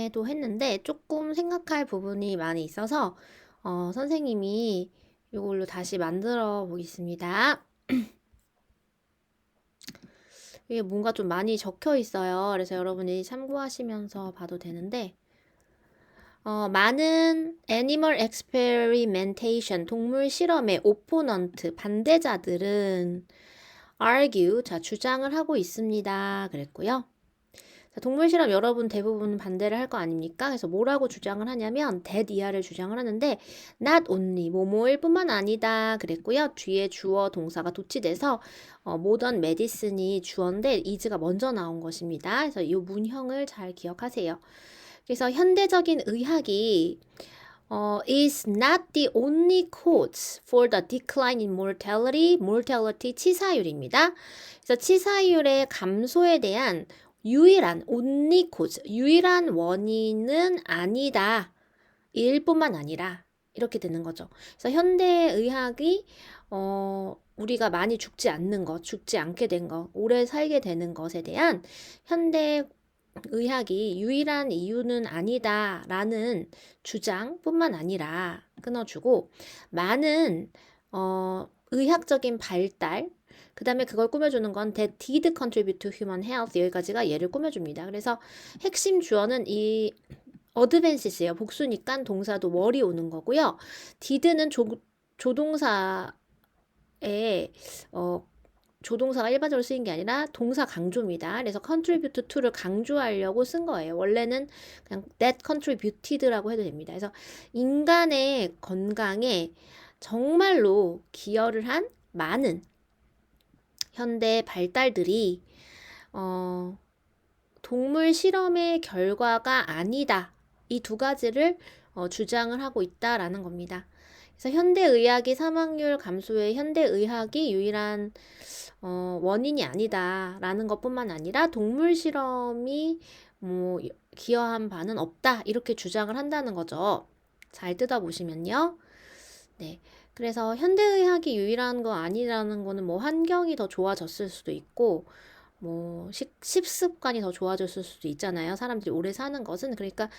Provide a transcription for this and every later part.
전에도 했는데 조금 생각할 부분이 많이 있어서 선생님이 이걸로 다시 만들어 보겠습니다. 이게 뭔가 좀 많이 적혀 있어요. 그래서 여러분이 참고하시면서 봐도 되는데 많은 애니멀 experimentation, 동물 실험의 오포넌트, 반대자들은 argue, 자, 주장을 하고 있습니다. 그랬고요. 자, 동물 실험 여러분 대부분 반대를 할 거 아닙니까? 그래서 뭐라고 주장을 하냐면 that 이하를 주장을 하는데 not only, 뭐뭐일 뿐만 아니다. 그랬고요. 뒤에 주어 동사가 도치돼서 모던 메디슨이 주어인데 is가 먼저 나온 것입니다. 그래서 이 문형을 잘 기억하세요. 그래서 현대적인 의학이 is not the only cause for the decline in mortality 치사율입니다. 그래서 치사율의 감소에 대한 유일한 only cause, 유일한 원인은 아니다. 일 뿐만 아니라 이렇게 되는 거죠. 그래서 현대의학이 우리가 많이 죽지 않는 것, 죽지 않게 된 것, 오래 살게 되는 것에 대한 현대 의학이 유일한 이유는 아니다라는 주장뿐만 아니라 끊어주고 많은 의학적인 발달 그 다음에 그걸 꾸며주는 건 that did contribute to human health 여기까지가 얘를 꾸며줍니다. 그래서 핵심 주어는 이 advance예요. 복수니까 동사도 월이 오는 거고요. did는 조동사에 조동사가 일반적으로 쓰인 게 아니라 동사 강조입니다. 그래서 contribute to를 강조하려고 쓴 거예요. 원래는 그냥 that contributed라고 해도 됩니다. 그래서 인간의 건강에 정말로 기여를 한 많은 현대 발달들이 동물 실험의 결과가 아니다. 이 두 가지를 주장을 하고 있다라는 겁니다. 그래서 현대의학의 사망률 감소에 현대의학이 유일한 원인이 아니다라는 것뿐만 아니라 동물 실험이 뭐 기여한 바는 없다 이렇게 주장을 한다는 거죠. 잘 뜯어보시면요. 네. 그래서 현대의학이 유일한 거 아니라는 거는 뭐 환경이 더 좋아졌을 수도 있고 뭐 식습관이 더 좋아졌을 수도 있잖아요. 사람들이 오래 사는 것은 그러니까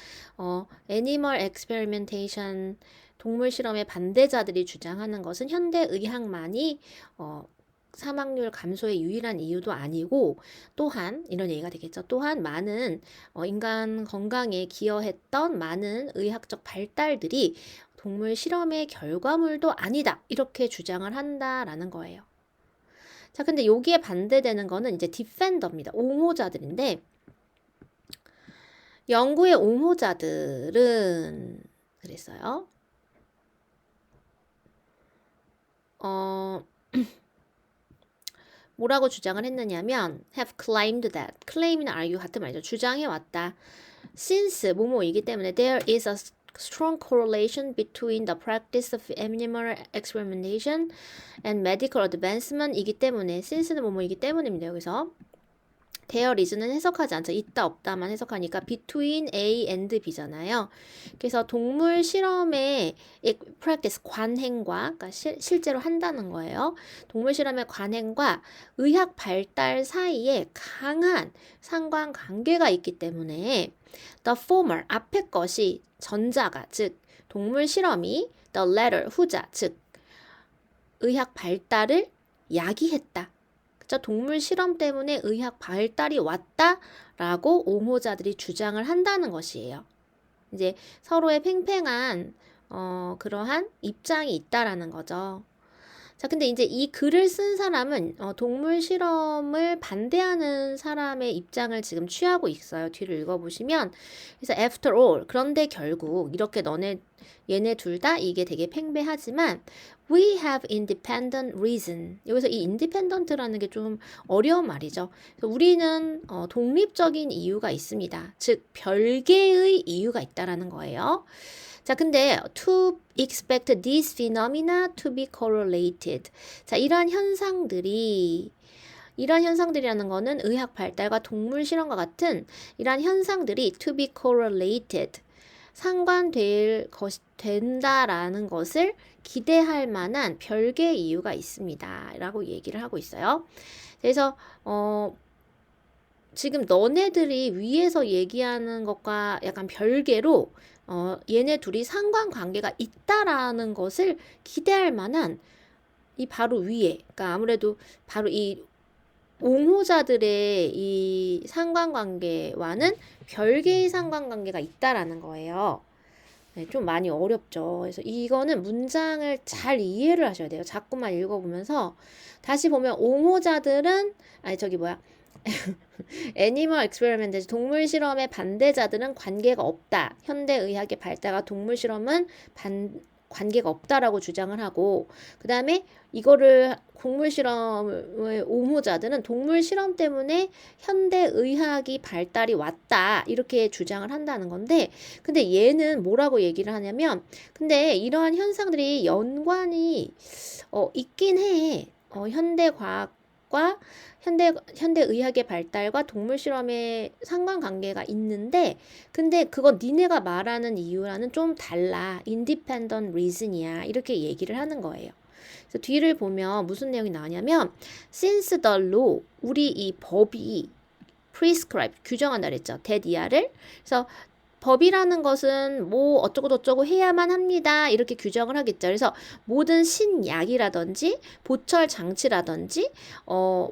애니멀 엑스페리멘테이션 동물 실험의 반대자들이 주장하는 것은 현대의학만이 사망률 감소의 유일한 이유도 아니고 또한 이런 얘기가 되겠죠. 또한 많은 인간 건강에 기여했던 많은 의학적 발달들이 동물 실험의 결과물도 아니다. 이렇게 주장을 한다라는 거예요. 자, 근데 여기에 반대되는 거는 이제 디펜더입니다. 옹호자들인데 연구의 옹호자들은 그랬어요. 뭐라고 주장을 했느냐면 have claimed that, claim이나 argue 같은 말이죠. 주장해 왔다. since 뭐뭐이기 때문에 there is a strong correlation between the practice of animal experimentation and medical advancement 이기 때문에 since는 뭐뭐이기 때문입니다. 여기서 there is는 해석하지 않죠. 있다 없다만 해석하니까 between A and B잖아요. 그래서 동물 실험의 practice 관행과 그러니까 실제로 한다는 거예요. 동물 실험의 관행과 의학 발달 사이에 강한 상관관계가 있기 때문에 the former 앞에 것이 전자가 즉 동물 실험이 the latter 후자 즉 의학 발달을 야기했다. 그쵸? 동물 실험 때문에 의학 발달이 왔다라고 옹호자들이 주장을 한다는 것이에요. 이제 서로의 팽팽한 그러한 입장이 있다라는 거죠. 자, 근데 이제 이 글을 쓴 사람은 동물 실험을 반대하는 사람의 입장을 지금 취하고 있어요. 뒤를 읽어보시면 그래서 after all 그런데 결국 이렇게 얘네 둘 다 이게 되게 팽배하지만 we have independent reason 여기서 이 independent라는 게 좀 어려운 말이죠. 우리는 독립적인 이유가 있습니다. 즉 별개의 이유가 있다라는 거예요. 자, 근데 to expect these phenomena to be correlated. 자, 이러한 현상들이라는 거는 의학 발달과 동물 실험과 같은 이러한 현상들이 to be correlated. 된다라는 것을 기대할 만한 별개의 이유가 있습니다. 라고 얘기를 하고 있어요. 그래서, 지금 너네들이 위에서 얘기하는 것과 약간 별개로 얘네 둘이 상관관계가 있다라는 것을 기대할 만한 이 바로 위에, 그러니까 아무래도 바로 이 옹호자들의 이 상관관계와는 별개의 상관관계가 있다라는 거예요. 네, 좀 많이 어렵죠. 그래서 이거는 문장을 잘 이해를 하셔야 돼요. 자꾸만 읽어보면서 다시 보면 옹호자들은 아니 저기 뭐야 애니멀 익스페리멘트 동물 실험의 반대자들은 관계가 없다. 현대 의학의 발달과 동물 실험은 관계가 없다라고 주장을 하고 그 다음에 이거를 동물 실험의 옹호자들은 동물 실험 때문에 현대 의학이 발달이 왔다 이렇게 주장을 한다는 건데 근데 얘는 뭐라고 얘기를 하냐면 근데 이러한 현상들이 연관이 있긴 해. 현대 과학과 현대 의학의 발달과 동물 실험의 상관관계가 있는데 근데 그건 니네가 말하는 이유랑은 좀 달라. independent reason이야. 이렇게 얘기를 하는 거예요. 그래서 뒤를 보면 무슨 내용이 나오냐면 since the law 우리 이 법이 prescribe 규정한다 그랬죠. that 이하를. 그래서 법이라는 것은 뭐 어쩌고저쩌고 해야만 합니다. 이렇게 규정을 하겠죠. 그래서 모든 신약이라든지 보철 장치라든지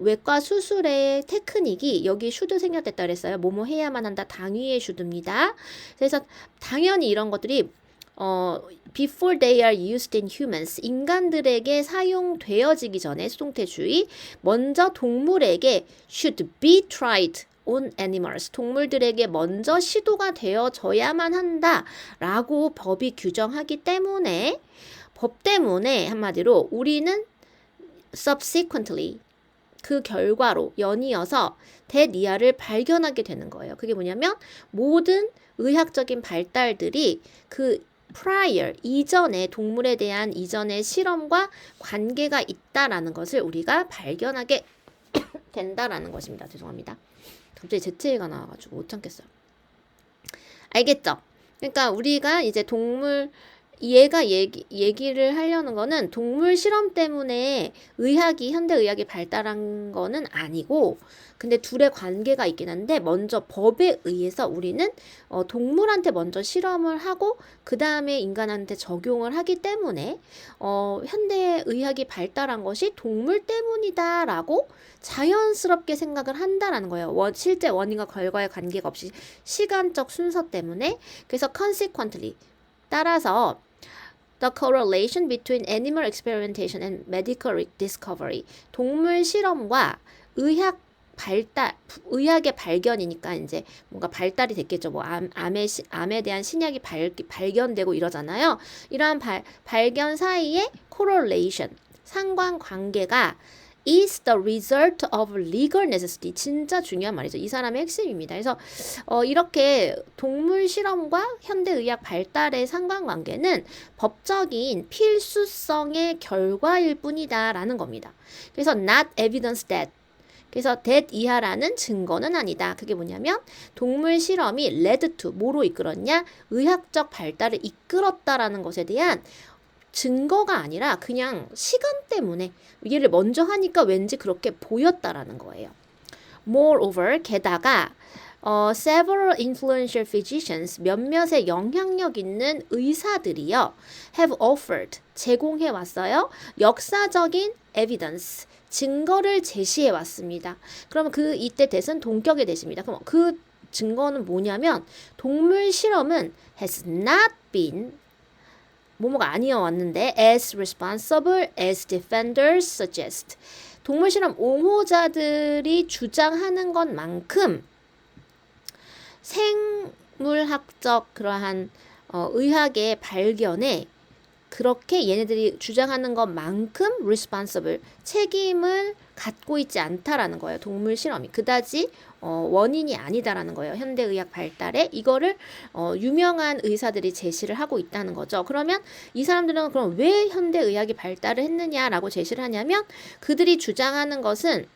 외과 수술의 테크닉이 여기 슈드 생략됐다 그랬어요. 뭐뭐 해야만 한다. 당위의 슈드입니다. 그래서 당연히 이런 것들이 before they are used in humans 인간들에게 사용되어지기 전에 수동태주의 먼저 동물에게 should be tried on animals 동물들에게 먼저 시도가 되어져야만 한다라고 법이 규정하기 때문에 법 때문에 한마디로 우리는 subsequently 그 결과로 연이어서 대니아를 발견하게 되는 거예요. 그게 뭐냐면 모든 의학적인 발달들이 그 prior 이전의 동물에 대한 이전의 실험과 관계가 있다라는 것을 우리가 발견하게 된다라는 것입니다. 죄송합니다. 갑자기 재채기가 나와가지고 못 참겠어요. 알겠죠? 그러니까 우리가 이제 얘가 얘기를 하려는 거는 동물 실험 때문에 현대 의학이 발달한 거는 아니고 근데 둘의 관계가 있긴 한데 먼저 법에 의해서 우리는 동물한테 먼저 실험을 하고 그 다음에 인간한테 적용을 하기 때문에 현대 의학이 발달한 것이 동물 때문이다라고 자연스럽게 생각을 한다라는 거예요. 실제 원인과 결과의 관계가 없이 시간적 순서 때문에 그래서 consequently 따라서 The correlation between animal experimentation and medical discovery. 동물 실험과 의학의 발견이니까 이제 뭔가 발달이 됐겠죠. 뭐 암에 대한 신약이 발견되고 이러잖아요. 이러한 발견 사이의 correlation, 상관관계가 is the result of legal necessity. 진짜 중요한 말이죠. 이 사람의 핵심입니다. 그래서 이렇게 동물 실험과 현대의학 발달의 상관관계는 법적인 필수성의 결과일 뿐이다라는 겁니다. 그래서 not evidence that. 그래서 that 이하라는 증거는 아니다. 그게 뭐냐면 동물 실험이 led to 뭐로 이끌었냐? 의학적 발달을 이끌었다라는 것에 대한 증거가 아니라 그냥 시간 때문에 얘를 먼저 하니까 왠지 그렇게 보였다라는 거예요. Moreover, 게다가 several influential physicians, 몇몇의 영향력 있는 의사들이요, have offered, 제공해 왔어요. 역사적인 evidence, 증거를 제시해 왔습니다. 그러면 이때 대신 동격의 대시입니다. 그럼 그 증거는 뭐냐면 동물 실험은 has not been 뭐뭐가 아니어 왔는데 as responsible as defenders suggest. 동물 실험 옹호자들이 주장하는 것만큼 생물학적 그러한 의학의 발견에 그렇게 얘네들이 주장하는 것만큼 responsible 책임을 갖고 있지 않다라는 거예요. 동물 실험이 그다지 원인이 아니다라는 거예요. 현대의학 발달에 이거를 유명한 의사들이 제시를 하고 있다는 거죠. 그러면 이 사람들은 그럼 왜 현대의학이 발달을 했느냐라고 제시를 하냐면 그들이 주장하는 것은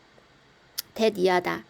대이하다.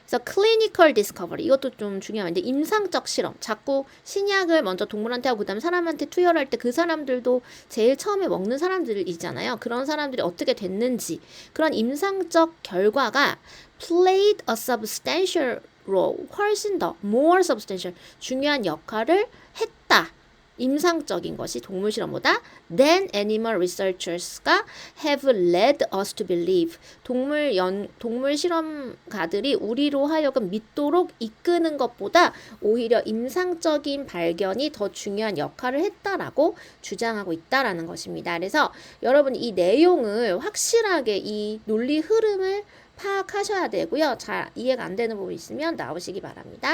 그래서 clinical discovery 이것도 좀 중요한데 임상적 실험 자꾸 신약을 먼저 동물한테 하고 그다음에 사람한테 투여를 할 때 그 사람들도 제일 처음에 먹는 사람들이잖아요. 그런 사람들이 어떻게 됐는지 그런 임상적 결과가 played a substantial role. 훨씬 더 more substantial. 중요한 역할을 했다. 임상적인 것이 동물 실험보다 than animal researchers가 have led us to believe. 동물 실험가들이 우리로 하여금 믿도록 이끄는 것보다 오히려 임상적인 발견이 더 중요한 역할을 했다라고 주장하고 있다라는 것입니다. 그래서 여러분 이 내용을 확실하게 이 논리 흐름을 파악하셔야 되고요. 잘 이해가 안 되는 부분 있으면 나오시기 바랍니다.